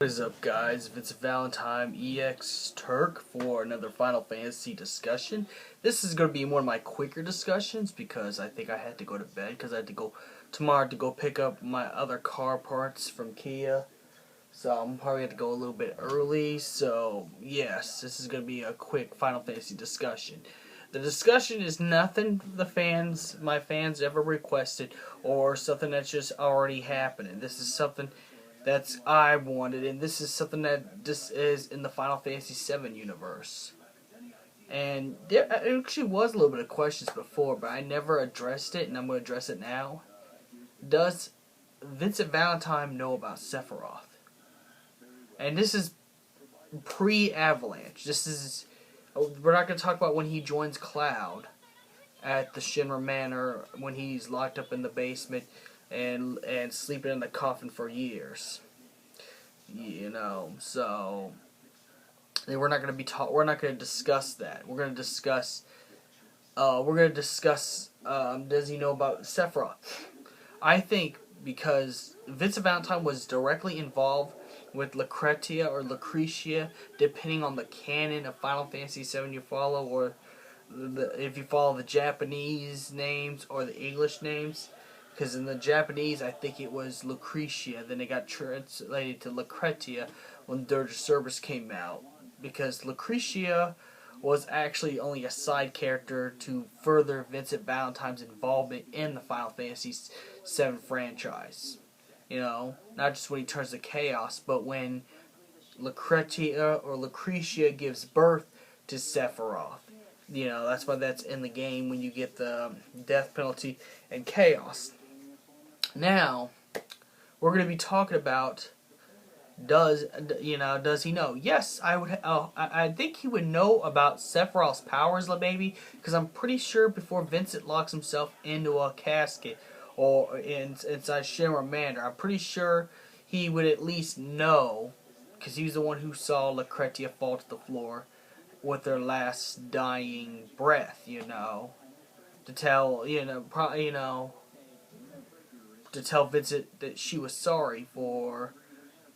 What is up, guys? Vincent Valentine EX Turk for another Final Fantasy discussion. This is going to be one of my quicker discussions because I think I had to go to bed because I had to go tomorrow to go pick up my other car parts from Kia. So I'm probably going to go a little bit early. So yes, this is going to be a quick Final Fantasy discussion. The discussion is nothing my fans ever requested or something that's just already happening. This is something that's I wanted, and this is something that just is in the Final Fantasy VII universe. And there actually was a little bit of questions before, but I never addressed it, and I'm going to address it now. Does Vincent Valentine know about Sephiroth? And this is pre-Avalanche. We're not going to talk about when he joins Cloud at the Shinra Manor when he's locked up in the basement and sleeping in the coffin for years. So we're not going to discuss that. We're going to discuss does he know about Sephiroth? I think because Vincent Valentine was directly involved with Lucretia or Lucretia, depending on the canon of Final Fantasy VII you follow, or if you follow the Japanese names or the English names. Because in the Japanese, I think it was Lucretia. Then it got translated to Lucretia when Dirge Cerberus came out. Because Lucretia was actually only a side character to further Vincent Valentine's involvement in the Final Fantasy VII franchise. Not just when he turns to Chaos, but when Lucretia or Lucretia gives birth to Sephiroth. That's why that's in the game when you get the death penalty and Chaos. Now, we're going to be talking about does he know? Yes, I think he would know about Sephiroth's powers, maybe, because I'm pretty sure before Vincent locks himself into a casket or inside Shinra Manor, I'm pretty sure he would at least know, because he was the one who saw Lucretia fall to the floor with their last dying breath, to tell Vincent that she was sorry for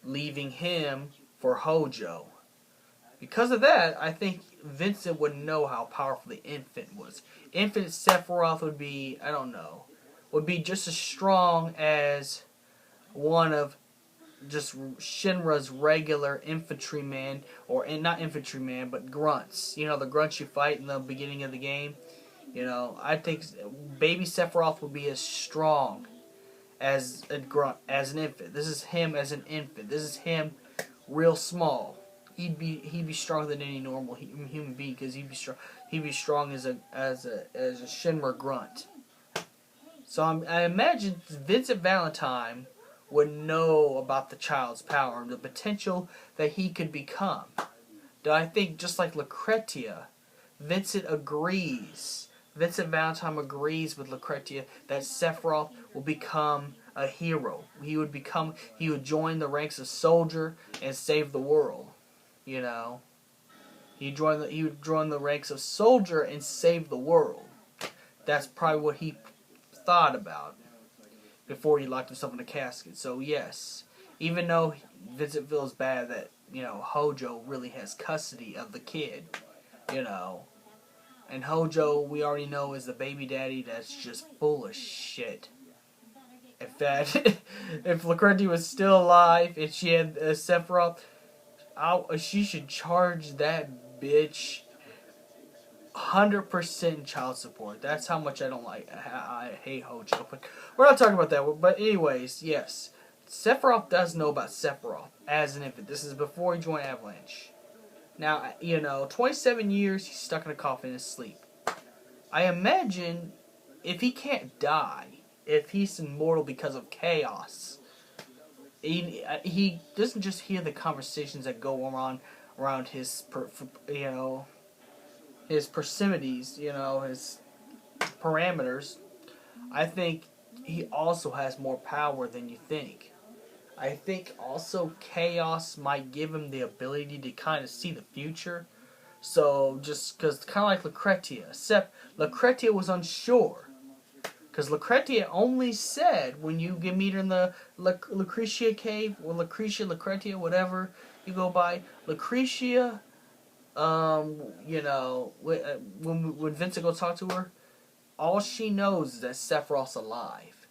leaving him for Hojo. Because of that, I think Vincent would know how powerful the infant was. Infant Sephiroth would be just as strong as one of just Shinra's regular infantrymen, or not infantrymen, but grunts. The grunts you fight in the beginning of the game. I think baby Sephiroth would be as strong as a grunt, as an infant. This is him as an infant. This is him real small. He'd be stronger than any normal human being, because he'd be strong as a Shinra grunt. So I imagine Vincent Valentine would know about the child's power and the potential that he could become. I think just like Lucretia, Vincent Valentine agrees with Lucretia that Sephiroth will become a hero. He would join the ranks of soldier and save the world. He would join the ranks of soldier and save the world. That's probably what he thought about before he locked himself in a casket. So yes, even though Vincent feels bad that Hojo really has custody of the kid, and Hojo, we already know, is the baby daddy that's just full of shit. In fact, if Lucretia was still alive and she had Sephiroth, she should charge that bitch 100% child support. That's how much I hate Hojo. But we're not talking about that. But anyways, yes, Sephiroth does know about Sephiroth as an infant. This is before he joined Avalanche. Now, 27 years, he's stuck in a coffin and asleep. I imagine if he can't die, if he's immortal because of Chaos, he doesn't just hear the conversations that go on around his proximities, his parameters. I think he also has more power than you think. I think also Chaos might give him the ability to kind of see the future. So, just because, kind of like Lucretia. Except Lucretia was unsure. Because Lucretia only said, when you meet her in the Lucretia cave, or Lucretia, whatever you go by, Lucretia, you know, when Vincent goes talk to her, all she knows is that Sephiroth's alive.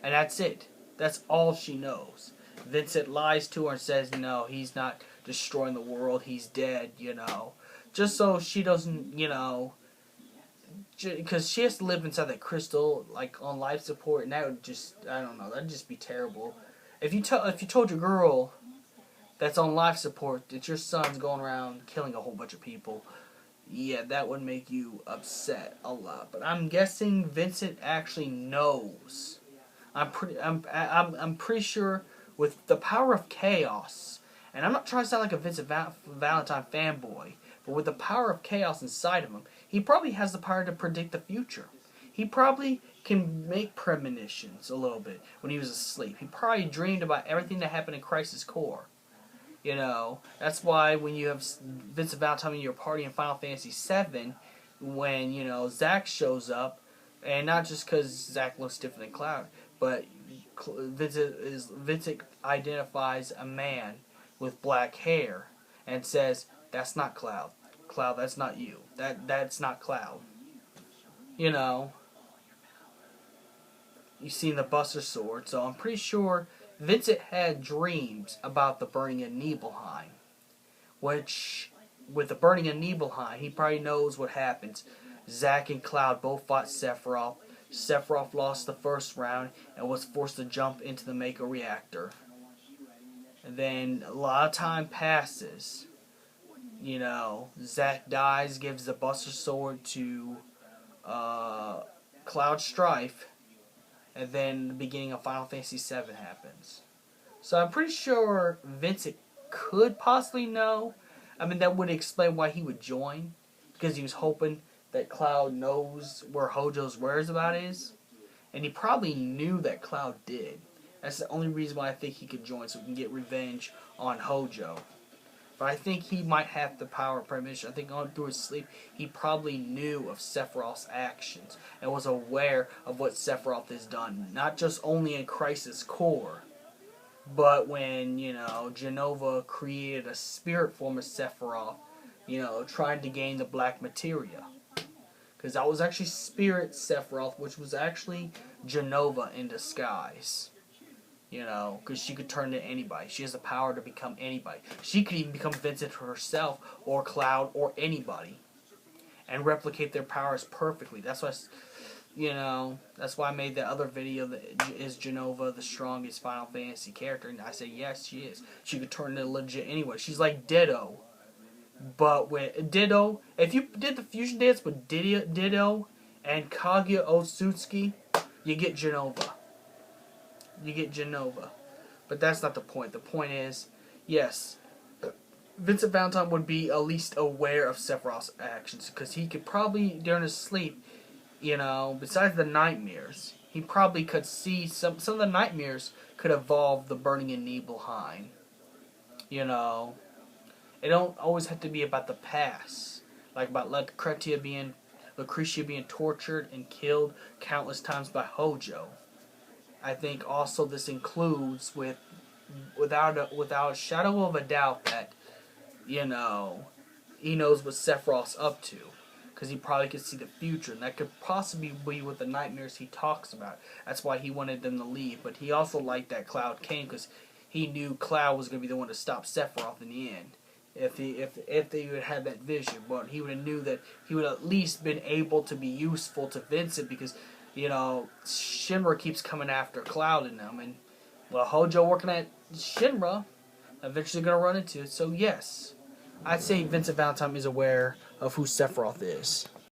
And that's it. That's all she knows. Vincent lies to her and says, no, he's not destroying the world, he's dead, you know. Just so she doesn't, you know, because she has to live inside that crystal, like, on life support, and that would just, I don't know, that'd just be terrible. If you told your girl that's on life support that your son's going around killing a whole bunch of people, yeah, that would make you upset a lot. But I'm guessing Vincent actually knows. I'm pretty sure with the power of chaos, and I'm not trying to sound like a Vincent Valentine fanboy, but with the power of chaos inside of him, he probably has the power to predict the future. He probably can make premonitions a little bit when he was asleep. He probably dreamed about everything that happened in Crisis Core. You know, that's why when you have Vincent Valentine in your party in Final Fantasy VII, when, you know, Zack shows up, and not just because Zack looks different than Cloud, but Vincent identifies a man with black hair and says, that's not Cloud. Cloud, that's not you. That's not Cloud. You know, you've seen the Buster Sword, so I'm pretty sure Vincent had dreams about the burning of Nibelheim, which, with the burning of Nibelheim, he probably knows what happens. Zack and Cloud both fought Sephiroth. Sephiroth lost the first round and was forced to jump into the Mako reactor. And then a lot of time passes. You know, Zack dies, gives the Buster Sword to Cloud Strife, and then the beginning of Final Fantasy VII happens. So I'm pretty sure Vincent could possibly know. I mean, that would explain why he would join, because he was hoping that Cloud knows where Hojo's whereabouts is, and he probably knew that Cloud did. That's the only reason why I think he could join, so he can get revenge on Hojo. But I think he might have the power of premonition. I think on through his sleep, he probably knew of Sephiroth's actions and was aware of what Sephiroth has done. Not just only in Crisis Core, but when, you know, Genova created a spirit form of Sephiroth, you know, trying to gain the black materia. Because that was actually Spirit Sephiroth, which was actually Genova in disguise. You know, because she could turn into anybody. She has the power to become anybody. She could even become Vincent herself, or Cloud, or anybody. And replicate their powers perfectly. That's why, you know, that's why I made that other video that is Genova the strongest Final Fantasy character. And I say, yes, she is. She could turn into legit anyway. She's like Ditto. But with Ditto, if you did the fusion dance with Ditto and Kaguya Otsutsuki, you get Genova. You get Genova. But that's not the point. The point is, yes, Vincent Valentine would be at least aware of Sephiroth's actions, because he could probably, during his sleep, you know, besides the nightmares, he probably could see some of the nightmares could evolve the burning in Nibelheim. You know, it don't always have to be about the past, like about Lucretia being tortured and killed countless times by Hojo. I think also this includes without a shadow of a doubt that, you know, he knows what Sephiroth's up to, because he probably could see the future, and that could possibly be with the nightmares he talks about. That's why he wanted them to leave. But he also liked that Cloud came, because he knew Cloud was going to be the one to stop Sephiroth in the end. If they would have had that vision, but he would have knew that he would have at least been able to be useful to Vincent, because, you know, Shinra keeps coming after Cloud and them, and, well, Hojo working at Shinra, eventually going to run into it. So yes, I'd say Vincent Valentine is aware of who Sephiroth is.